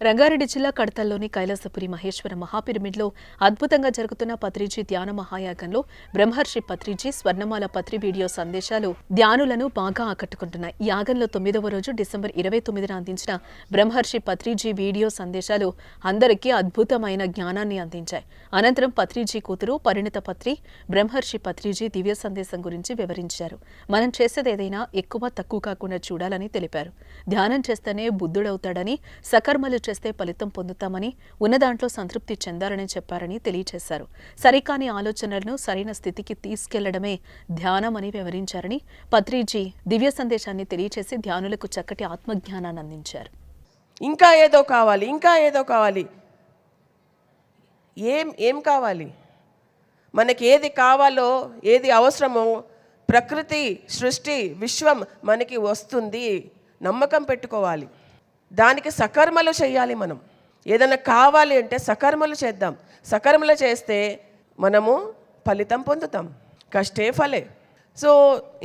రంగారెడ్డి జిల్లా కడతల్లోని కైలాసపురి మహేశ్వర మహాపిరమిడ్లో అద్భుతంగా జరుగుతున్న పత్రిజీ ధ్యాన మహాయాగంలో బ్రహ్మర్షి పత్రిజీ స్వర్ణమాల పత్రి వీడియో సందేశాలు ధ్యానులను బాగా ఆకట్టుకుంటున్నాయి. యాగంలో 9వ రోజు డిసెంబర్ 29న అందించిన బ్రహ్మర్షి పత్రిజీ వీడియో సందేశాలు అందరికీ అద్భుతమైన జ్ఞానాన్ని అందించాయి. అనంతరం పత్రిజీ కూతురు పరిణిత పత్రి బ్రహ్మర్షి పత్రిజీ దివ్య సందేశం గురించి వివరించారు. మనం చేసేదేదైనా ఎక్కువ తక్కువ కాకుండా చూడాలని తెలిపారు. ధ్యానం చేస్తేనే బుద్ధుడవుతాడని, సకర్మలు చేస్తే ఫలితం పొందుతామని, ఉన్నదాంట్లో సంతృప్తి చెందాలని చెప్పారని తెలియజేశారు. సరికాని ఆలోచనలను సరైన స్థితికి తీసుకెళ్లడమే ధ్యానమని వివరించారని పత్రిజీ దివ్య సందేశాన్ని తెలియచేసి ధ్యానులకు చక్కటి ఆత్మజ్ఞానాన్ని అందించారు. ఇంకా ఏదో కావాలి, ఇంకా ఏదో కావాలి, ఏం కావాలి? మనకి ఏది కావాలో, ఏది అవసరమో ప్రకృతి, సృష్టి, విశ్వం మనకి వస్తుంది. నమ్మకం పెట్టుకోవాలి. దానికి సకర్మలు చేయాలి. మనం ఏదైనా కావాలి అంటే సకర్మలు చేద్దాం. సకర్మలు చేస్తే మనము ఫలితం పొందుతాం. కష్టే ఫలే. సో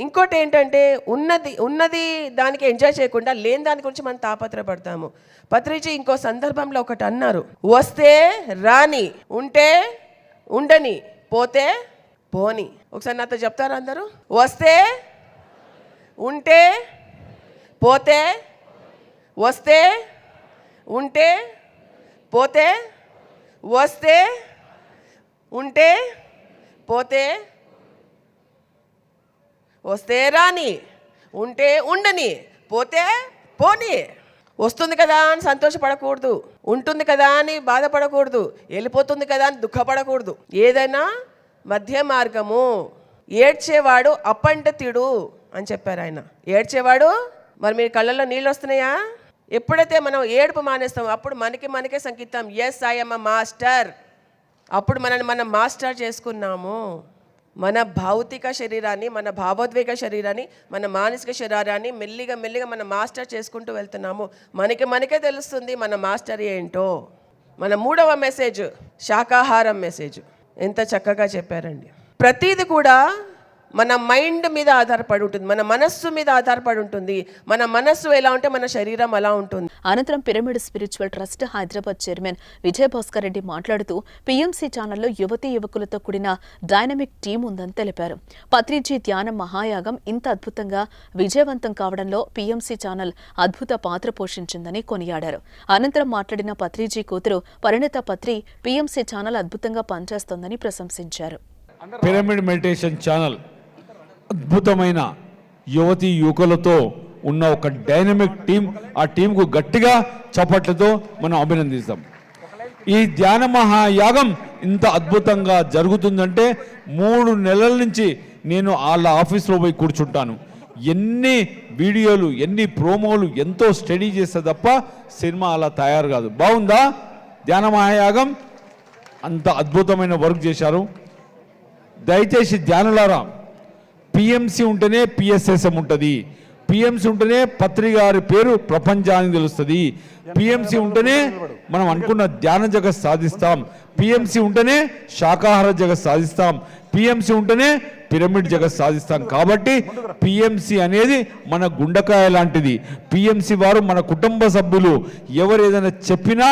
ఇంకోటి ఏంటంటే ఉన్నది దానికి ఎంజాయ్ చేయకుండా లేని దాని గురించి మనం తాపత్రపడతాము. పత్రిజీ ఇంకో సందర్భంలో ఒకటి అన్నారు, వస్తే రాని, ఉంటే ఉండని, పోతే పోని. ఒకసారి నాతో చెప్తారు అందరూ? వస్తే, ఉంటే, పోతే, వస్తే, ఉంటే, పోతే, వస్తే, ఉంటే, పోతే, వస్తే రాని, ఉంటే ఉండని, పోతే పోని. వస్తుంది కదా అని సంతోషపడకూడదు, ఉంటుంది కదా అని బాధపడకూడదు, వెళ్ళిపోతుంది కదా అని దుఃఖపడకూడదు. ఏదైనా మధ్య మార్గము. ఏడ్చేవాడు అపండితుడు అని చెప్పారు ఆయన. ఏడ్చేవాడు, మరి మీ కళ్ళల్లో నీళ్ళు వస్తున్నాయా? ఎప్పుడైతే మనం ఏడుపు మానేస్తామో అప్పుడు మనకే సంకేతం, yes I am a master. అప్పుడు మనం మాస్టర్ చేసుకున్నాము. మన భౌతిక శరీరాన్ని, మన భావోద్వేగ శరీరాన్ని, మన మానసిక శరీరాన్ని మెల్లిగా మనం మాస్టర్ చేసుకుంటూ వెళ్తున్నాము. మనకే తెలుస్తుంది మన మాస్టర్ ఏంటో. మన 3వ మెసేజ్ శాకాహారం మెసేజ్. ఎంత చక్కగా చెప్పారండి. ప్రతిది కూడా మన మైండ్ మీద ఆధారపడి ఉంటుంది, మన మనస్సు మీద ఆధారపడి ఉంటుంది. మన మనస్సు ఎలా ఉంటే మన శరీరం అలా ఉంటుంది. అనంతరం pyramid spiritual trust Hyderabad chairman Vijayabhaskar Reddy మాట్లాడుతూ పిఎంసి ఛానల్లో యువతీ యువకులతో కూడిన డైనమిక్ టీం ఉందని తెలిపారు. పత్రిజీ ధ్యాన మహాయాగం ఇంత అద్భుతంగా విజయవంతం కావడంలో పిఎంసి ఛానల్ అద్భుత పాత్ర పోషించిందని కొనియాడారు. అనంతరం మాట్లాడిన పత్రిజీ కూతురు పరిణిత పత్రి పిఎంసి ఛానల్ అద్భుతంగా పనిచేస్తోందని ప్రశంసించారు. పిరమిడ్ మెడిటేషన్ ఛానల్ అద్భుతమైన యువతీ యువకులతో ఉన్న ఒక డైనమిక్ టీం. ఆ టీంకు గట్టిగా చప్పట్లతో మనం అభినందిస్తాం. ఈ ధ్యాన మహాయాగం ఇంత అద్భుతంగా జరుగుతుందంటే 3 నెలల నుంచి నేను వాళ్ళ ఆఫీస్లో పోయి కూర్చుంటాను. ఎన్ని వీడియోలు, ఎన్ని ప్రోమోలు ఎంతో స్టడీ చేస్తే తప్ప సినిమా అలా తయారు కాదు. బాగుందా? ధ్యాన మహాయాగం అంత అద్భుతమైన వర్క్ చేశారు. దయచేసి ధ్యానులారా, పిఎంసి ఉంటేనే పిఎస్ఎస్ఎం ఉంటుంది. పిఎంసి ఉంటేనే పత్రి గారి పేరు ప్రపంచానికి తెలుస్తుంది. పిఎంసి ఉంటేనే మనం అనుకున్న ధ్యాన జగత్ సాధిస్తాం. పిఎంసి ఉంటేనే శాకాహార జగత్ సాధిస్తాం. పిఎంసి ఉంటేనే పిరమిడ్ జగత్ సాధిస్తాం. కాబట్టి పిఎంసి అనేది మన గుండెకాయ లాంటిది. పిఎంసి వారు మన కుటుంబ సభ్యులు. ఎవరు ఏదైనా చెప్పినా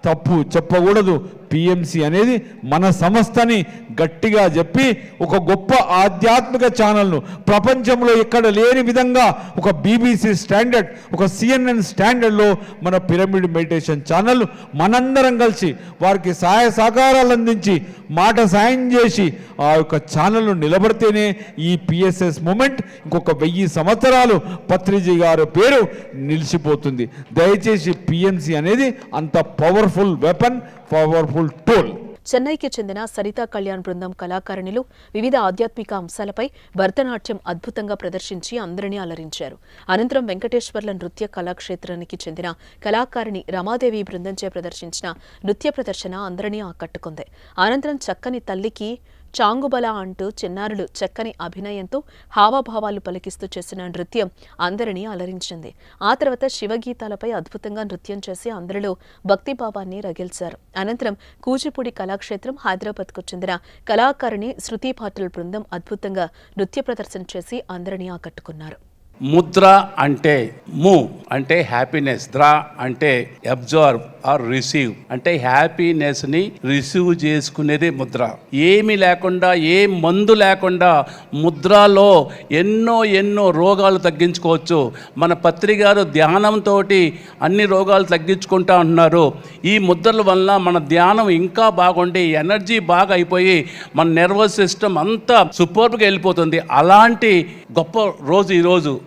తప్పు చెప్పకూడదు. పిఎంసి అనేది మన సంస్థని గట్టిగా చెప్పి ఒక గొప్ప ఆధ్యాత్మిక ఛానల్ను ప్రపంచంలో ఎక్కడ లేని విధంగా ఒక బీబీసీ స్టాండర్డ్, ఒక సిఎన్ఎన్ స్టాండర్డ్లో మన పిరమిడ్ మెడిటేషన్ ఛానల్ మనందరం కలిసి వారికి సహాయ సహకారాలు అందించి మాట సాయం చేసి ఆ యొక్క ఛానల్ను నిలబడితేనే ఈ పిఎస్ఎస్ మూమెంట్ ఇంకొక 1000 సంవత్సరాలు పత్రిజీ గారి పేరు నిలిచిపోతుంది. దయచేసి పిఎంసి అనేది అంత పవర్ఫుల్ వెపన్, పవర్ఫుల్ టూల్. చెన్నైకి చెందిన సరితా కళ్యాణ్ బృందం కళాకారిణులు వివిధ ఆధ్యాత్మిక అంశాలపై భరతనాట్యం అద్భుతంగా ప్రదర్శించి అందరినీ అలరించారు. అనంతరం వెంకటేశ్వర్ల నృత్య కళాక్షేత్రానికి చెందిన కళాకారిణి రమాదేవి బృందంచే ప్రదర్శించిన నృత్య ప్రదర్శన అందరినీ ఆకట్టుకుంది. అనంతరం చక్కని తల్లికి చాంగుబల అంటూ చిన్నారులు చక్కని అభినయంతో హావభావాలు పలికిస్తూ చేసిన నృత్యం అందరినీ అలరించింది. ఆ తర్వాత శివగీతాలపై అద్భుతంగా నృత్యం చేసి అందరిలో భక్తిభావాన్ని రగిల్చారు. అనంతరం కూచిపూడి కళాక్షేత్రం హైదరాబాద్కు చెందిన కళాకారిణి శృతి పాటిల్ బృందం అద్భుతంగా నృత్య ప్రదర్శన చేసి అందరినీ ఆకట్టుకున్నారు. ముద్ర అంటే ము అంటే హ్యాపీనెస్, ద్ర అంటే అబ్జర్వ్ ఆర్ రిసీవ్ అంటే హ్యాపీనెస్ని రిసీవ్ చేసుకునేది ముద్ర. ఏమీ లేకుండా, ఏ మందు లేకుండా ముద్రలో ఎన్నో రోగాలు తగ్గించుకోవచ్చు. మన పత్రి గారు ధ్యానంతో అన్ని రోగాలు తగ్గించుకుంటా ఉంటున్నారు. ఈ ముద్రల వల్ల మన ధ్యానం ఇంకా బాగుండి ఎనర్జీ బాగా అయిపోయి మన నర్వస్ సిస్టమ్ అంతా సూపర్గా వెళ్ళిపోతుంది. అలాంటి గొప్ప రోజు ఈరోజు.